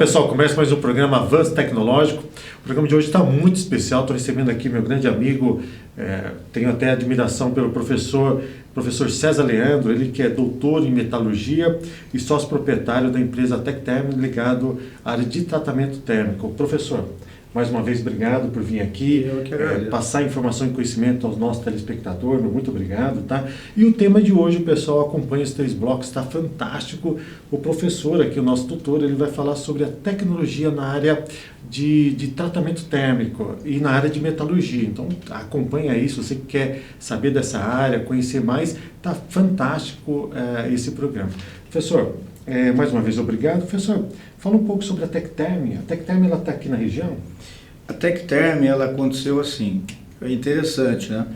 pessoal, começa mais um programa Avanço Tecnológico. O programa de hoje está muito especial. Estou recebendo aqui meu grande amigo, tenho até admiração pelo professor César Leandro, ele que é doutor em metalurgia e sócio proprietário da empresa Tecterm, ligado à área de tratamento térmico. Professor, mais uma vez, obrigado por vir aqui, passar informação e conhecimento aos nossos telespectadores, muito obrigado, tá? E o tema de hoje, o pessoal acompanha os 3 blocos, está fantástico. O professor aqui, o nosso tutor, ele vai falar sobre a tecnologia na área de tratamento térmico e na área de metalurgia. Então, acompanha isso, você que quer saber dessa área, conhecer mais, está fantástico esse programa. Professor, mais uma vez, obrigado. Professor, fala um pouco sobre a Tecterm. A Tecterm, ela está aqui na região? A Tecterm, ela aconteceu assim, é interessante, né?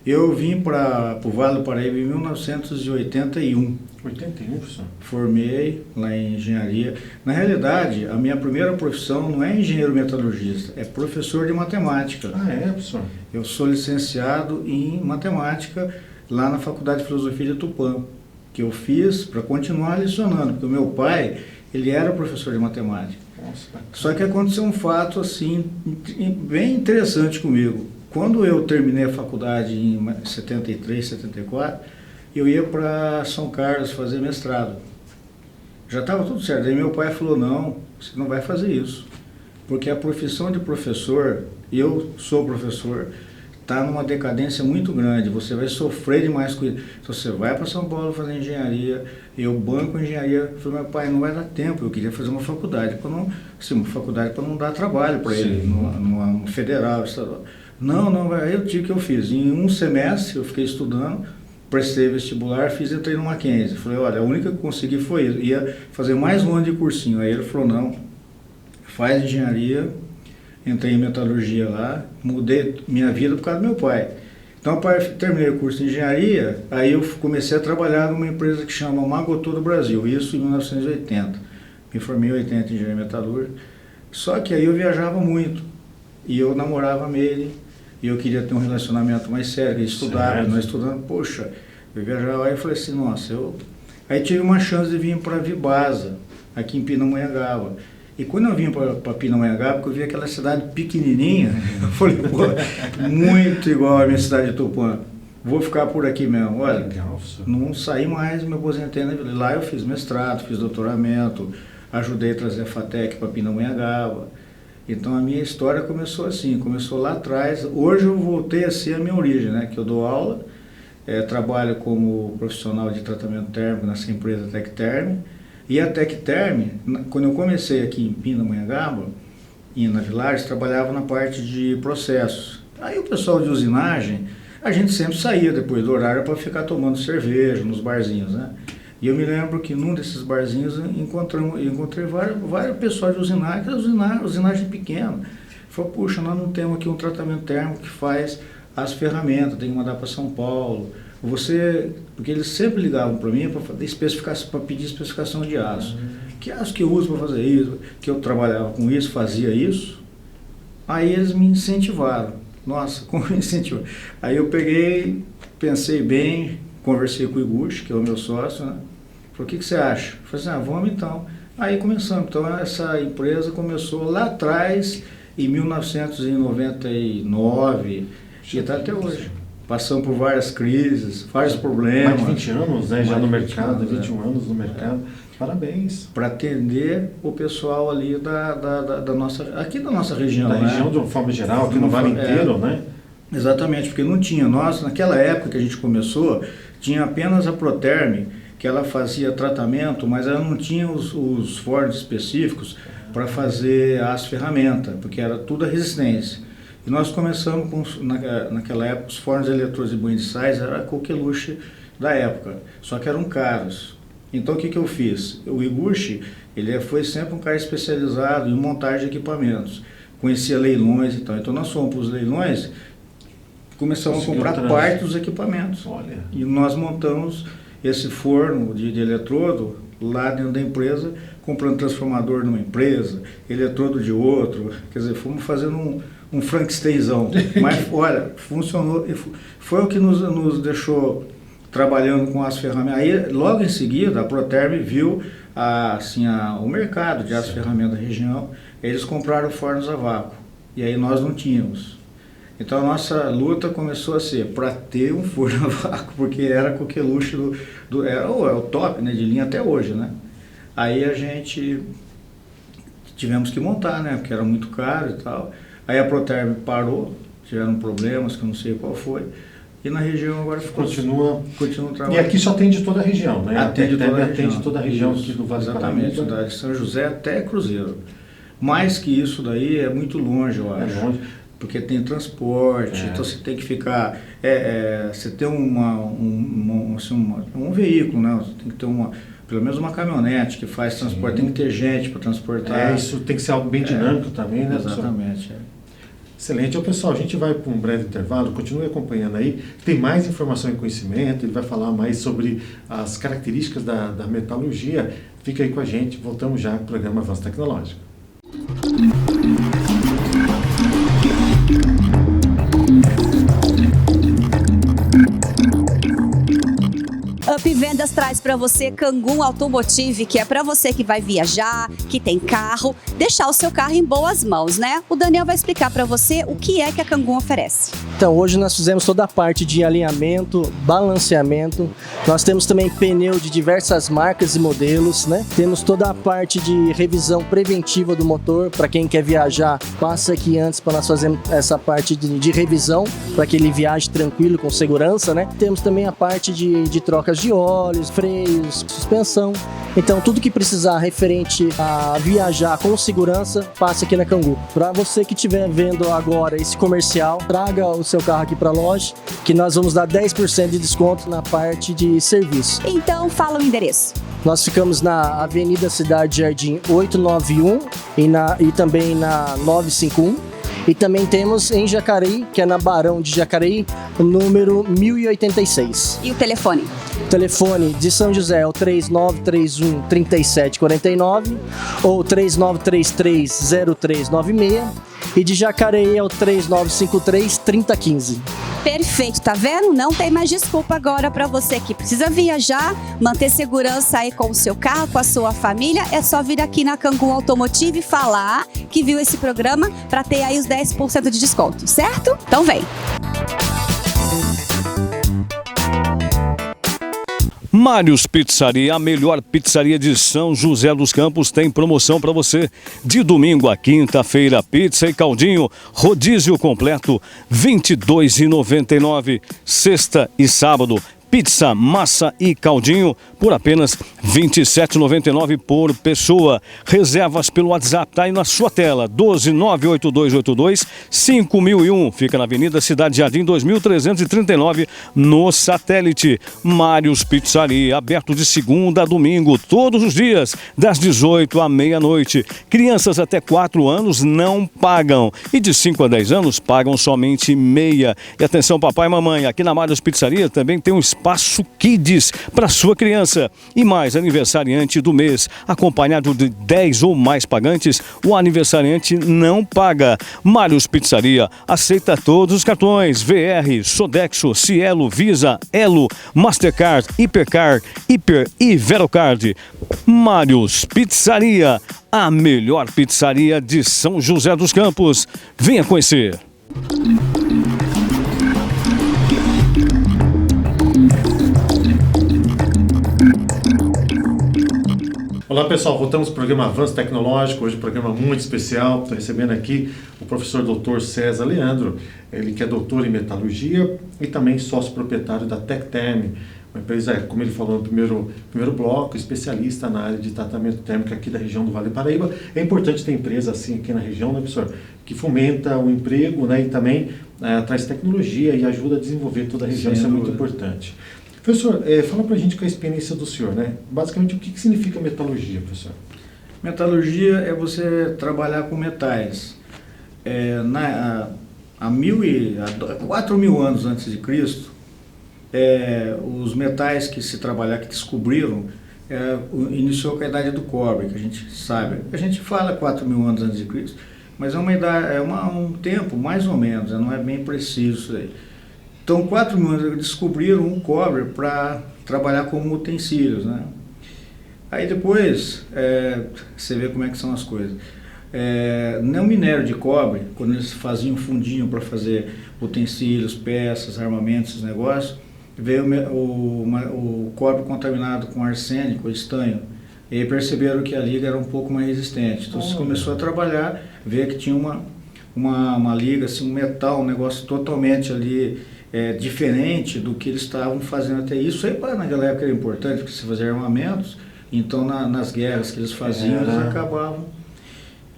Eu vim para o Vale do Paraíba em 1981. 81, professor? Formei lá em engenharia. Na realidade, a minha primeira profissão não é engenheiro metalurgista, é professor de matemática. Ah, é, professor? Eu sou licenciado em matemática lá na Faculdade de Filosofia de Tupã, que eu fiz para continuar lecionando, porque o meu pai, ele era professor de matemática. Nossa, só que aconteceu um fato assim bem interessante comigo. Quando eu terminei a faculdade em 73, 74, eu ia para São Carlos fazer mestrado. Já estava tudo certo. Aí meu pai falou, não, você não vai fazer isso, porque a profissão de professor, eu sou professor, está numa decadência muito grande, você vai sofrer demais com isso. Então você vai para São Paulo fazer engenharia, eu banco engenharia. Eu falei, meu pai, não vai dar tempo, eu queria fazer uma faculdade para não, assim, uma faculdade para não dar trabalho para ele, numa federal, estadual. Não, aí o que eu fiz? Em um semestre eu fiquei estudando, prestei vestibular, entrei no Mackenzie. Falei, olha, a única que consegui foi isso, ia fazer mais um ano de cursinho. Aí ele falou, não, faz engenharia. Entrei em metalurgia lá, mudei minha vida por causa do meu pai. Então, terminei o curso de engenharia, aí eu comecei a trabalhar numa empresa que chama Magotô do Brasil, isso em 1980. Me formei em 80 em engenharia metalúrgica. Só que aí eu viajava muito, e eu namorava ele, e eu queria ter um relacionamento mais sério, estudava, nós estudando, poxa, eu viajava, aí eu falei assim, nossa, Aí tive uma chance de vir para Vibasa, aqui em Pindamonhangaba. E quando eu vim para Pindamonhangaba, porque eu vi aquela cidade pequenininha, eu falei, pô, muito igual a minha cidade de Tupã. Vou ficar por aqui mesmo. Olha, legal, não saí mais, me aposentei. Lá eu fiz mestrado, fiz doutoramento, ajudei a trazer a FATEC para Pindamonhangaba. Então a minha história começou assim, começou lá atrás. Hoje eu voltei a ser a minha origem, né? Que eu dou aula, trabalho como profissional de tratamento térmico nessa empresa Tecterm. E a Tecterm, quando eu comecei aqui em Pindamonhangaba, e na Vilares, trabalhava na parte de processos. Aí o pessoal de usinagem, a gente sempre saía depois do horário para ficar tomando cerveja nos barzinhos, né? E eu me lembro que num desses barzinhos encontrei vários pessoas de usinagem, que era usinagem pequena. Falei, puxa, nós não temos aqui um tratamento térmico que faz as ferramentas, tem que mandar para São Paulo. Porque eles sempre ligavam para mim para pedir especificação de aço. Que aço que eu uso para fazer isso, que eu trabalhava com isso, fazia isso. Aí eles me incentivaram. Nossa, como me incentivaram. Aí eu peguei, pensei bem, conversei com o Iguchi, que é o meu sócio, né? Falei, o que você acha? Eu falei assim, vamos então. Aí começamos. Então essa empresa começou lá atrás, em 1999, e está até hoje. Passamos por várias crises, vários problemas. Mais de 20 anos, né? Já no mercado, 21 anos no mercado. Parabéns. Para atender o pessoal ali da nossa, aqui da nossa região. Da região de uma forma geral, aqui no Vale inteiro, né? Exatamente, porque não tinha. Nós, naquela época que a gente começou, tinha apenas a Proterm, que ela fazia tratamento, mas ela não tinha os fornos específicos para fazer as ferramentas, porque era tudo a resistência. E nós começamos com, naquela época, os fornos eletrodos de banho de sais, era a coqueluche da época, só que eram caros. Então o que eu fiz? O Iguchi, ele foi sempre um cara especializado em montagem de equipamentos, conhecia leilões e tal. Então nós fomos para os leilões, começamos a comprar parte dos equipamentos. Olha. E nós montamos esse forno de eletrodo lá dentro da empresa, comprando transformador numa empresa, eletrodo de outro, quer dizer, fomos fazendo um Frankensteinzão, mas olha, funcionou, foi o que nos deixou trabalhando com as ferramentas. Aí logo em seguida a Proterm viu o mercado de aço ferramenta da região, eles compraram fornos a vácuo, e aí nós não tínhamos. Então a nossa luta começou a ser para ter um forno a vácuo, porque era o coqueluche era o top, né, de linha até hoje, né? Aí a gente tivemos que montar, né, porque era muito caro e tal. Aí a Proterm parou, tiveram problemas que eu não sei qual foi. E na região agora continua trabalhando. E aqui só atende toda a região, né? Atende toda a região aqui do Vale do Exatamente, Paraíba. de São José até Cruzeiro. Mais que isso daí é muito longe, eu acho. É longe. Porque tem transporte, então você tem que ficar... você tem um veículo, né? Você tem que ter pelo menos uma caminhonete que faz transporte, tem que ter gente para transportar. Isso tem que ser algo bem dinâmico também, né? Exatamente. Excelente. Então, pessoal, a gente vai para um breve intervalo, continue acompanhando aí. Tem mais informação e conhecimento, ele vai falar mais sobre as características da metalurgia. Fica aí com a gente, voltamos já para o programa Avanço Tecnológico. Up Vendas traz para você Kangoo Automotive, que é para você que vai viajar, que tem carro, deixar o seu carro em boas mãos, né? O Daniel vai explicar para você o que é que a Kangoo oferece. Então, hoje nós fizemos toda a parte de alinhamento, balanceamento. Nós temos também pneu de diversas marcas e modelos, né? Temos toda a parte de revisão preventiva do motor. Para quem quer viajar, passa aqui antes para nós fazermos essa parte de revisão, para que ele viaje tranquilo, com segurança, né? Temos também a parte de trocas de óleos, freios, suspensão. Então, tudo que precisar referente a viajar com segurança, passe aqui na Kangoo. Para você que estiver vendo agora esse comercial, traga o seu carro aqui para a loja, que nós vamos dar 10% de desconto na parte de serviço. Então, fala o endereço. Nós ficamos na Avenida Cidade Jardim 891 e também na 951. E também temos em Jacareí, que é na Barão de Jacareí, o número 1086. E o telefone? O telefone de São José é o 3931-3749 ou 3933-0396 e de Jacareí é o 3953-3015. Perfeito, tá vendo? Não tem mais desculpa agora para você que precisa viajar, manter segurança aí com o seu carro, com a sua família. É só vir aqui na Kangoo Automotive e falar que viu esse programa para ter aí os 10% de desconto, certo? Então vem! Mários Pizzaria, a melhor pizzaria de São José dos Campos, tem promoção para você. De domingo a quinta-feira, pizza e caldinho, rodízio completo, R$ 22,99. Sexta e sábado, pizza, massa e caldinho por apenas R$ 27,99 por pessoa. Reservas pelo WhatsApp, tá aí na sua tela, 12982825001. Fica na Avenida Cidade Jardim 2339, no Satélite. Mários Pizzaria, aberto de segunda a domingo, todos os dias, das 18 à meia-noite. Crianças até 4 anos não pagam e de 5 a 10 anos pagam somente meia. E atenção, papai e mamãe, aqui na Mários Pizzaria também tem um espaço Kids para sua criança. E mais, aniversariante do mês, acompanhado de 10 ou mais pagantes, o aniversariante não paga. Mários Pizzaria aceita todos os cartões: VR, Sodexo, Cielo, Visa, Elo, Mastercard, Hipercar, Hiper e Verocard. Mários Pizzaria, a melhor pizzaria de São José dos Campos. Venha conhecer. Olá pessoal, voltamos ao programa Avanço Tecnológico, hoje um programa muito especial. Estou recebendo aqui o professor Dr. César Leandro, ele que é doutor em metalurgia e também sócio proprietário da Tecterm, uma empresa, como ele falou no primeiro bloco, especialista na área de tratamento térmico aqui da região do Vale do Paraíba. É importante ter empresa assim aqui na região, né, professor? Que fomenta o emprego, né, e também traz tecnologia e ajuda a desenvolver toda a região, isso é muito importante. Professor, fala pra gente com a experiência do senhor, né? Basicamente, o que significa metalurgia, professor? Metalurgia é você trabalhar com metais. Há 4.000 anos antes de Cristo, os metais que se trabalhar, que descobriram, iniciou com a idade do cobre, que a gente sabe. A gente fala 4.000 anos antes de Cristo, mas é um tempo mais ou menos, não é bem preciso isso aí. Então, 4.000 anos descobriram o cobre para trabalhar como utensílios, né? Aí depois, você vê como é que são as coisas. No minério de cobre, quando eles faziam fundinho para fazer utensílios, peças, armamentos, esses negócios, veio o cobre contaminado com arsênico, estanho, e aí perceberam que a liga era um pouco mais resistente. Então você começou a trabalhar, ver que tinha uma liga, assim, um metal, um negócio totalmente ali diferente do que eles estavam fazendo até isso. Aí naquela época era importante, porque você fazia armamentos, então nas guerras que eles faziam, eles acabavam.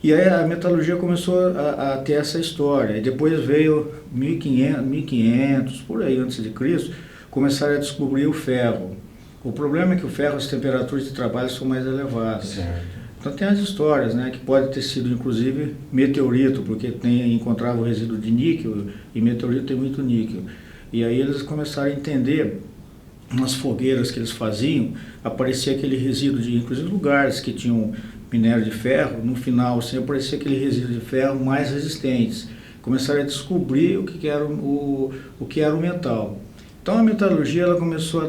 E aí a metalurgia começou a ter essa história. E depois veio 1500, por aí antes de Cristo, começaram a descobrir o ferro. O problema é que o ferro, as temperaturas de trabalho são mais elevadas. Certo. Então tem as histórias, né, que pode ter sido inclusive meteorito, porque encontrava o resíduo de níquel, e meteorito tem muito níquel. E aí eles começaram a entender, nas fogueiras que eles faziam, aparecia aquele resíduo de, inclusive lugares que tinham minério de ferro, no final assim, aparecia aquele resíduo de ferro mais resistentes. Começaram a descobrir o que era o metal. Então a metalurgia ela começou a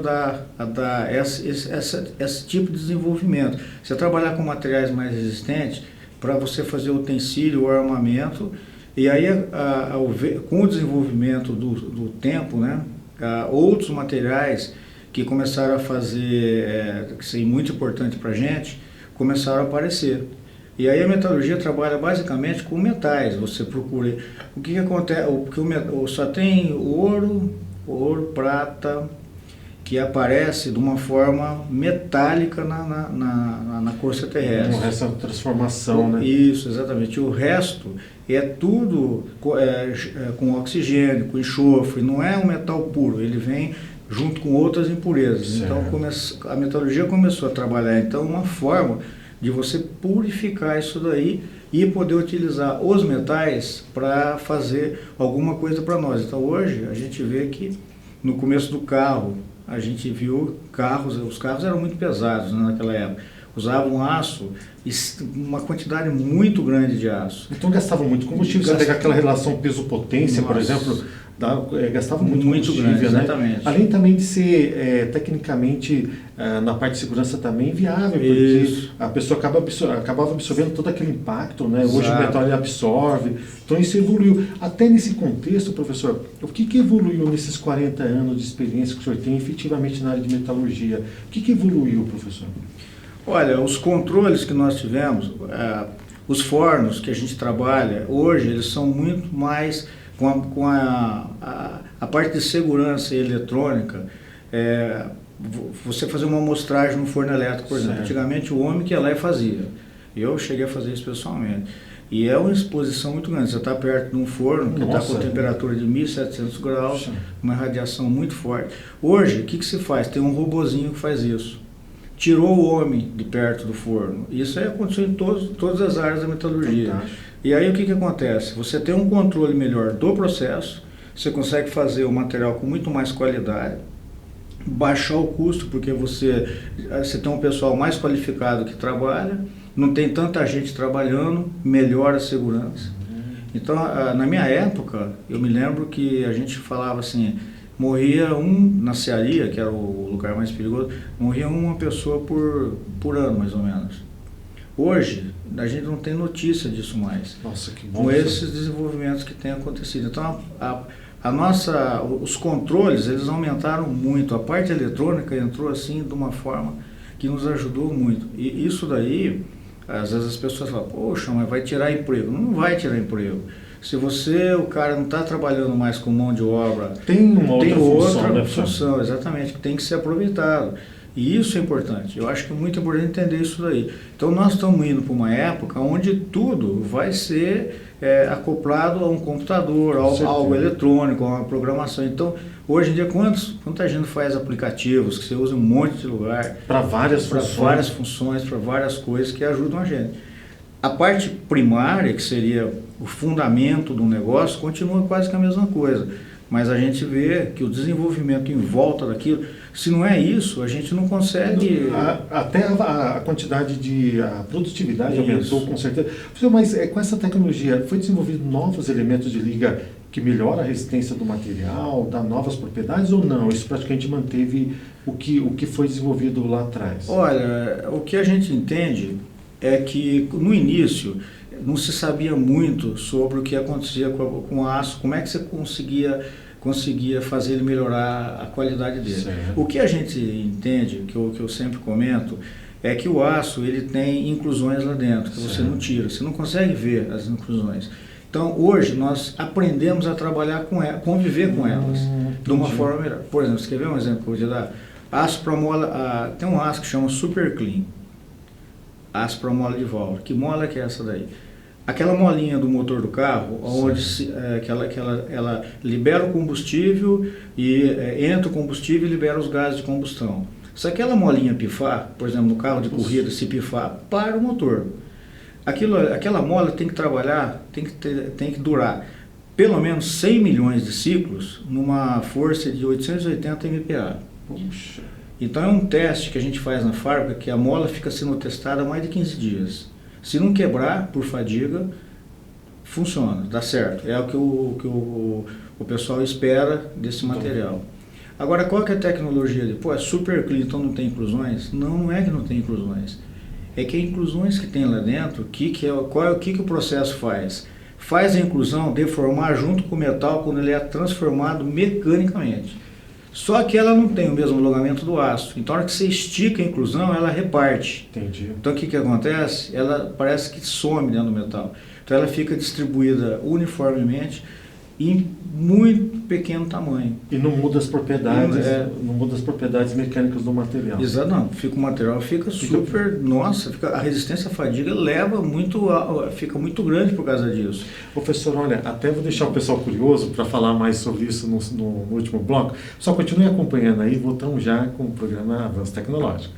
dar esse tipo de desenvolvimento. Você trabalhar com materiais mais resistentes para você fazer utensílio ou armamento, e aí com o desenvolvimento do tempo, né, outros materiais que começaram a fazer, que são muito importante para a gente, começaram a aparecer. E aí a metalurgia trabalha basicamente com metais. Você procura... O que acontece? Porque só tem ouro, prata, que aparece de uma forma metálica na crosta terrestre. Não resta transformação, né? Isso, exatamente. O resto é tudo com oxigênio, com enxofre, não é um metal puro, ele vem junto com outras impurezas. Certo. Então a metalurgia começou a trabalhar então uma forma de você purificar isso daí e poder utilizar os metais para fazer alguma coisa para nós. Então hoje a gente vê que no começo do carro, a gente viu os carros eram muito pesados, né, naquela época. Usavam aço, uma quantidade muito grande de aço. Então gastavam muito combustível. Você pega aquela relação peso-potência, por exemplo, gastava muito combustível, grande, né? exatamente. Além também de ser tecnicamente, na parte de segurança também viável, porque Isso. a pessoa acabava absorvendo todo aquele impacto, né? Hoje o Exato. metal ele absorve, então isso evoluiu. Até nesse contexto, professor, o que evoluiu nesses 40 anos de experiência que o senhor tem efetivamente na área de metalurgia? O que evoluiu, professor? Olha, os controles que nós tivemos, os fornos que a gente trabalha, hoje eles são muito mais com a parte de segurança eletrônica. Você fazer uma amostragem no forno elétrico, por exemplo. Antigamente o homem que ia lá e fazia. Eu cheguei a fazer isso pessoalmente. E é uma exposição muito grande. Você está perto de um forno que está com temperatura de 1.700 graus, uma radiação muito forte. Hoje, o que se faz? Tem um robozinho que faz isso. Tirou o homem de perto do forno. Isso aí aconteceu em todas as áreas da metalurgia. Fantástico. E aí o que acontece? Você tem um controle melhor do processo, você consegue fazer o material com muito mais qualidade, baixar o custo, porque você tem um pessoal mais qualificado que trabalha, não tem tanta gente trabalhando, melhora a segurança. Então, na minha época, eu me lembro que a gente falava assim, morria na cearia, que era o lugar mais perigoso, morria uma pessoa por ano, mais ou menos. Hoje, a gente não tem notícia disso mais. Nossa, que bom. Com esses desenvolvimentos que têm acontecido. Então, os controles, eles aumentaram muito. A parte eletrônica entrou assim de uma forma que nos ajudou muito. E isso daí, às vezes as pessoas falam, poxa, mas vai tirar emprego. Não vai tirar emprego. Se o cara não está trabalhando mais com mão de obra, tem outra função, função, exatamente, que tem que ser aproveitado. E isso é importante. Eu acho que é muito importante entender isso daí. Então nós estamos indo para uma época onde tudo vai ser acoplado a um computador, a algo eletrônico, a uma programação. Então, hoje em dia, quanta gente faz aplicativos que você usa em um monte de lugar para várias funções, para várias coisas que ajudam a gente. A parte primária, que seria o fundamento do negócio, continua quase que a mesma coisa. Mas a gente vê que o desenvolvimento em volta daquilo, se não é isso, a gente não consegue... Até a quantidade a produtividade aumentou, com certeza. Mas com essa tecnologia, foi desenvolvido novos elementos de liga que melhora a resistência do material, dá novas propriedades ou não? Isso praticamente manteve o que foi desenvolvido lá atrás? Olha, o que a gente entende é que no início não se sabia muito sobre o que acontecia com o aço, como é que você conseguia fazer ele melhorar a qualidade dele. Certo. O que a gente entende, que eu sempre comento, é que o aço ele tem inclusões lá dentro, que você não tira, você não consegue ver as inclusões. Então, hoje, nós aprendemos a trabalhar com elas, conviver com elas, de uma forma melhor. Por exemplo, você quer ver um exemplo que eu vou te dar? Aço para mola, tem um aço que chama Super Clean, aço para mola de válvula. Que mola que é essa daí? Aquela molinha do motor do carro, onde ela libera o combustível e entra o combustível e libera os gases de combustão. Se aquela molinha pifar, por exemplo, no carro de corrida, se pifar, para o motor. Aquela mola tem que trabalhar, tem que durar pelo menos 100 milhões de ciclos numa força de 880 MPa. Puxa. Então é um teste que a gente faz na fábrica, que a mola fica sendo testada há mais de 15 dias. Se não quebrar por fadiga, funciona, dá certo. É o que o pessoal espera desse material. Agora, qual que é a tecnologia? Pô, é super clean, então não tem inclusões? Não é que não tem inclusões. É que as inclusões que tem lá dentro, o que o processo faz? Faz a inclusão deformar junto com o metal quando ele é transformado mecanicamente. Só que ela não tem o mesmo alongamento do aço. Então, na hora que você estica a inclusão, ela reparte. Entendi. Então, o que acontece? Ela parece que some dentro do metal. Então, ela fica distribuída uniformemente em muito pequeno tamanho. E não muda as propriedades, não muda as propriedades mecânicas do material. Exato, não. O material fica super, nossa, a resistência à fadiga fica muito grande por causa disso. Professor, olha, até vou deixar o pessoal curioso para falar mais sobre isso no último bloco. Só continue acompanhando aí, voltamos já com o programa Avanço Tecnológico.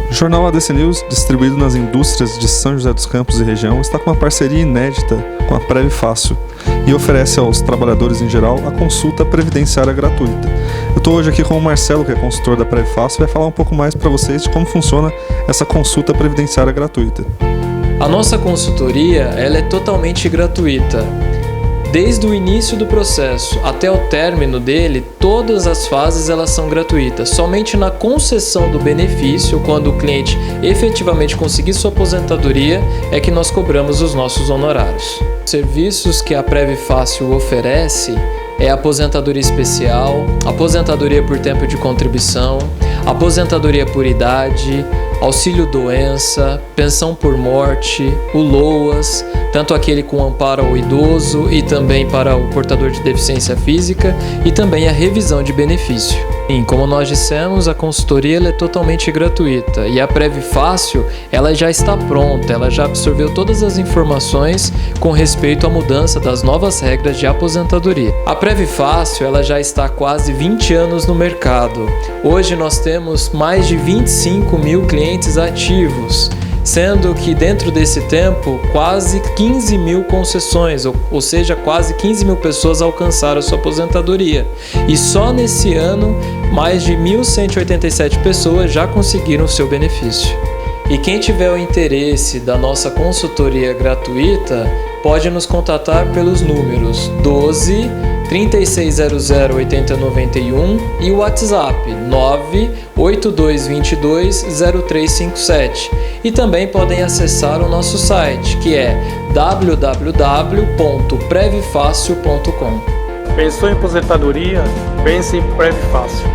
O Jornal ADC News, distribuído nas indústrias de São José dos Campos e região, está com uma parceria inédita com a Previfácio e oferece aos trabalhadores em geral a consulta previdenciária gratuita. Eu estou hoje aqui com o Marcelo, que é consultor da Previfácio, e vai falar um pouco mais para vocês de como funciona essa consulta previdenciária gratuita. A nossa consultoria ela é totalmente gratuita. Desde o início do processo até o término dele, todas as fases elas são gratuitas. Somente na concessão do benefício, quando o cliente efetivamente conseguir sua aposentadoria, é que nós cobramos os nossos honorários. Os serviços que a Previfácio oferece é aposentadoria especial, aposentadoria por tempo de contribuição, aposentadoria por idade, auxílio doença, pensão por morte, o LOAS, tanto aquele com amparo ao idoso e também para o portador de deficiência física, e também a revisão de benefício. Sim, como nós dissemos, a consultoria ela é totalmente gratuita e a Previfácio ela já está pronta, ela já absorveu todas as informações com respeito à mudança das novas regras de aposentadoria. A Previfácio ela já está há quase 20 anos no mercado. Hoje nós temos mais de 25 mil clientes ativos, sendo que dentro desse tempo quase 15 mil concessões, ou seja, quase 15 mil pessoas alcançaram a sua aposentadoria. E só nesse ano, mais de 1.187 pessoas já conseguiram o seu benefício. E quem tiver o interesse da nossa consultoria gratuita, pode nos contatar pelos números 12 3600 8091 e o WhatsApp 98222 0357. E também podem acessar o nosso site, que é www.previfácio.com. Pensou em aposentadoria? Pense em Previfácio.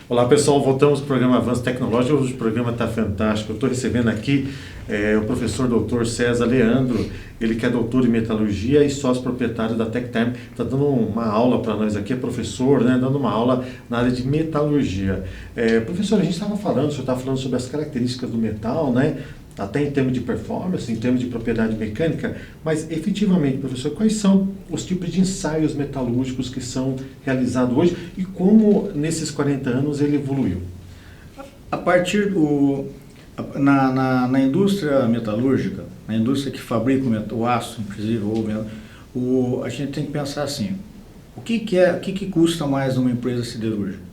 Olá pessoal, voltamos para o programa Avanço Tecnológico. Hoje o programa está fantástico. Eu estou recebendo aqui o professor Dr. César Leandro, ele que é doutor em metalurgia e sócio proprietário da TechTime. Está dando uma aula para nós aqui, é professor, né, dando uma aula na área de metalurgia. Professor, a gente estava falando, o senhor estava falando sobre as características do metal, né? Até em termos de performance, em termos de propriedade mecânica, mas efetivamente, professor, quais são os tipos de ensaios metalúrgicos que são realizados hoje e como nesses 40 anos ele evoluiu? A partir Na indústria metalúrgica, na indústria que fabrica o aço, inclusive, a gente tem que pensar assim, o que custa mais numa empresa siderúrgica?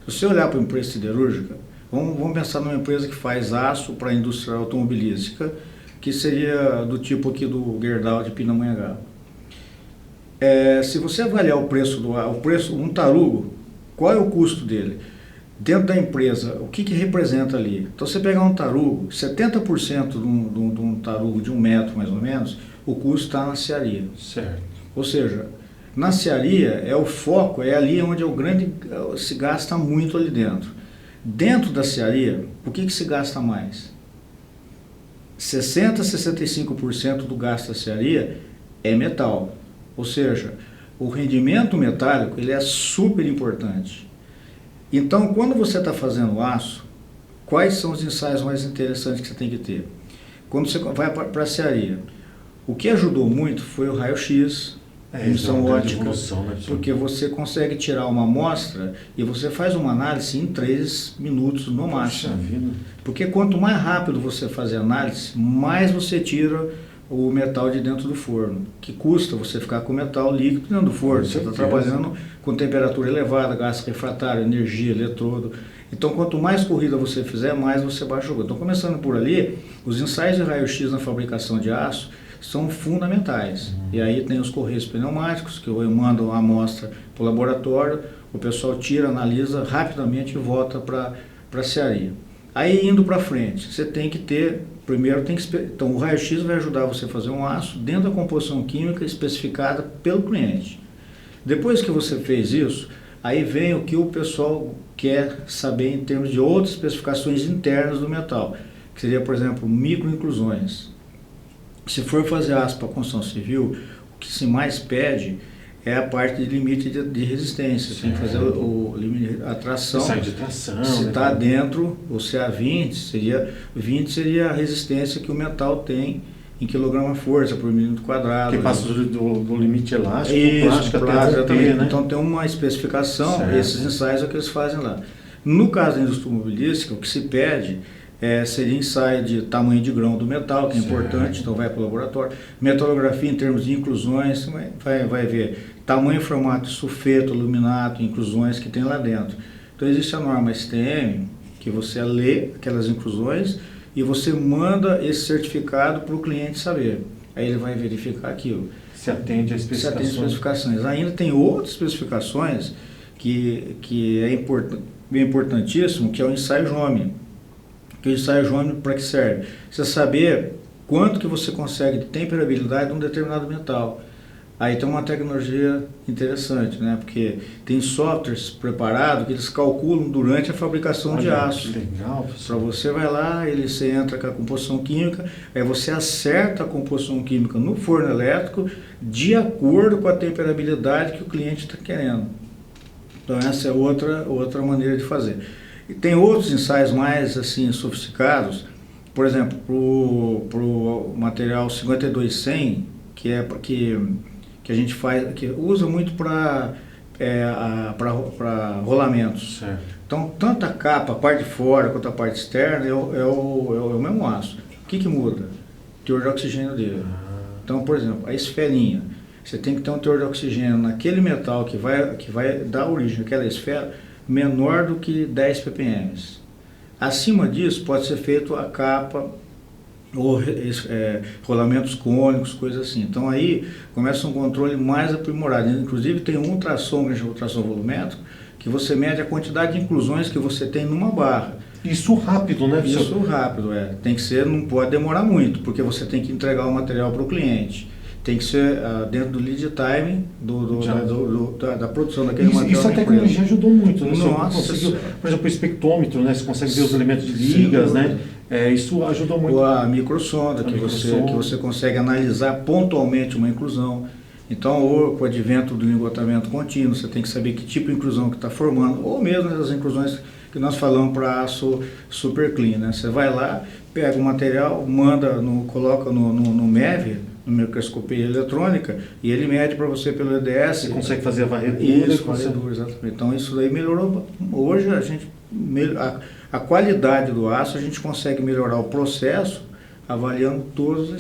Se você olhar para uma empresa siderúrgica, vamos pensar numa empresa que faz aço para a indústria automobilística, que seria do tipo aqui do Gerdau de Pindamonhangaba. Se você avaliar o preço um tarugo, qual é o custo dele? Dentro da empresa, o que representa ali? Então, você pegar um tarugo, 70% de um tarugo de 1 metro, mais ou menos, o custo está na cearia. Certo. Ou seja, na cearia é o foco, é ali onde se gasta muito ali dentro. Dentro da cearia, o que se gasta mais? 60% a 65% do gasto da cearia é metal. Ou seja, o rendimento metálico ele é super importante. Então, quando você está fazendo aço, quais são os ensaios mais interessantes que você tem que ter? Quando você vai para a cearia, o que ajudou muito foi o raio-x, emissão ótica, porque você consegue tirar uma amostra e você faz uma análise em 3 minutos no máximo. Porque quanto mais rápido você fazer a análise, mais você tira o metal de dentro do forno, que custa você ficar com o metal líquido dentro do forno. Você está trabalhando com temperatura elevada, gás refratário, energia, eletrodo. Então, quanto mais corrida você fizer, mais você baixa o custo. Então, começando por ali, os ensaios de raio-x na fabricação de aço são fundamentais. E aí tem os correios pneumáticos, que eu mando a amostra para o laboratório, o pessoal tira, analisa rapidamente e volta para a cearia. Aí, indo para frente, você tem que ter, então o raio-x vai ajudar você a fazer um aço dentro da composição química especificada pelo cliente. Depois que você fez isso, aí vem o que o pessoal quer saber em termos de outras especificações internas do metal, que seria, por exemplo, microinclusões. Se for fazer aço para construção civil, o que se mais pede é a parte de limite de resistência. Você tem que fazer o limite de atração. De tração, se está dentro, o CA20 seria a resistência que o metal tem em quilograma-força por milímetro quadrado. Que passa do limite elástico, plástico, exatamente. Né? Então tem uma especificação, certo. Esses ensaios é o que eles fazem lá. No caso da indústria automobilística, o que se pede seria ensaio de tamanho de grão do metal, que é importante, então vai para o laboratório. Metalografia em termos de inclusões, vai ver tamanho e formato de sulfeto, aluminato, inclusões que tem lá dentro. Então existe a norma STM, que você lê aquelas inclusões e você manda esse certificado para o cliente saber. Aí ele vai verificar aquilo. Se atende às especificações. Ainda tem outras especificações que é importantíssimo, que é o ensaio JOME. Que o ensaio JOME para que serve? Você saber quanto que você consegue de temperabilidade de um determinado metal. Aí tem uma tecnologia interessante, né? Porque tem softwares preparados que eles calculam durante a fabricação de aço. Legal. Para você vai lá, você entra com a composição química, aí você acerta a composição química no forno elétrico de acordo com a temperabilidade que o cliente está querendo. Então essa é outra maneira de fazer. E tem outros ensaios mais assim sofisticados, por exemplo, para o material 52-100, que a gente faz, que usa muito para rolamentos. Certo. Então, tanto a capa, a parte de fora, quanto a parte externa, é o mesmo aço. O que muda? O teor de oxigênio dele. Então, por exemplo, a esferinha. Você tem que ter um teor de oxigênio naquele metal que vai dar origem àquela esfera menor do que 10 ppm. Acima disso, pode ser feito a capa ou rolamentos cônicos, coisas assim. Então aí começa um controle mais aprimorado. Inclusive tem um ultrassom, que a gente chama ultrassom volumétrico, que você mede a quantidade de inclusões que você tem numa barra. Isso rápido, né? Isso rápido, tem que ser, não pode demorar muito, porque você tem que entregar o material para o cliente. Tem que ser dentro do lead time da produção daquele material. Isso a tecnologia ajudou muito, né? Nossa, por exemplo, o espectrômetro, né? Você consegue ver os elementos de ligas, né? Isso ajudou muito. Ou a microsonda, que você consegue analisar pontualmente uma inclusão. Então, ou com o advento do lingotamento contínuo, você tem que saber que tipo de inclusão que está formando, ou mesmo as inclusões que nós falamos para aço super clean, né? Você vai lá, pega o material, coloca no MEV, microscopia eletrônica, e ele mede para você pelo EDS. Você consegue fazer a varredura. Isso, varredura, exatamente. Então isso daí melhorou. Hoje a qualidade do aço, a gente consegue melhorar o processo avaliando todos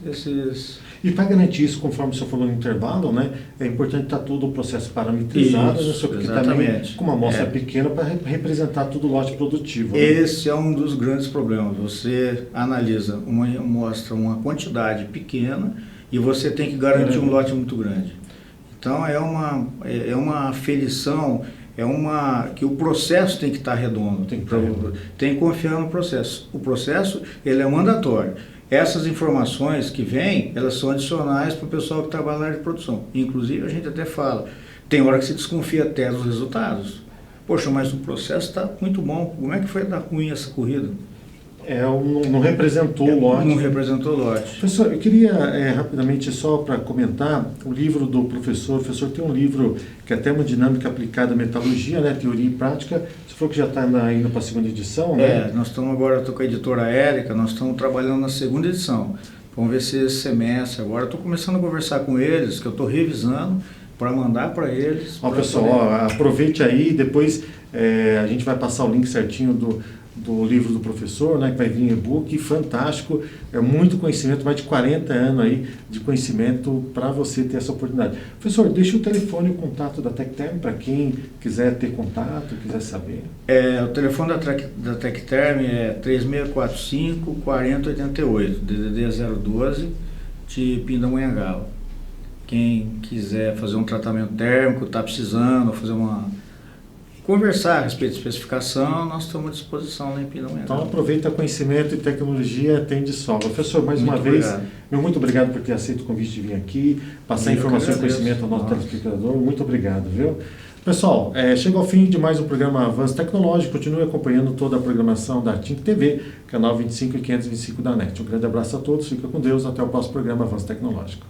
esses... E para garantir isso, conforme o senhor falou no intervalo, né, é importante estar todo o processo parametrizado, Isso, né, senhor, porque exatamente. também, com uma amostra pequena, para representar todo o lote produtivo. Né? Esse é um dos grandes problemas. Você analisa uma amostra, uma quantidade pequena, e você tem que garantir um lote muito grande. Então é uma aferição, que o processo tem que estar redondo, tem que confiar no processo. O processo, ele é mandatório. Essas informações que vêm, elas são adicionais para o pessoal que trabalha na área de produção. Inclusive, a gente até fala, tem hora que se desconfia até dos resultados. Poxa, mas o processo está muito bom, como é que foi dar ruim essa corrida? Não representou o lote. Não representou o lote. Professor, eu queria rapidamente só para comentar o livro do professor. O professor tem um livro que é Termodinâmica Aplicada à Metalurgia, né, Teoria e Prática. Você falou que já está indo para a segunda edição, né? Nós estamos agora, estou com a editora Érica, nós estamos trabalhando na segunda edição. Vamos ver se esse semestre agora, estou começando a conversar com eles, que eu estou revisando para mandar para eles. Pessoal, aproveite aí, depois a gente vai passar o link certinho do livro do professor, né, que vai vir em e-book, fantástico, é muito conhecimento, mais de 40 anos aí de conhecimento para você ter essa oportunidade. Professor, deixa o telefone e o contato da Tecterm para quem quiser ter contato, quiser saber. O telefone da Tecterm é 3645-4088, DDD 012, de Pindamonhangaba. Quem quiser fazer um tratamento térmico, está precisando, conversar a respeito de especificação, nós estamos à disposição lá em Pindamonhangaba. Então aproveita conhecimento e tecnologia, tem de sobra. Professor, mais uma vez, muito obrigado por ter aceito o convite de vir aqui, passar informação e conhecimento ao nosso telespectador. Muito obrigado, viu? Pessoal, chega ao fim de mais um programa Avanço Tecnológico. Continue acompanhando toda a programação da TINC TV, canal 25 e 525 da NET. Um grande abraço a todos, fica com Deus, até o próximo programa Avanço Tecnológico.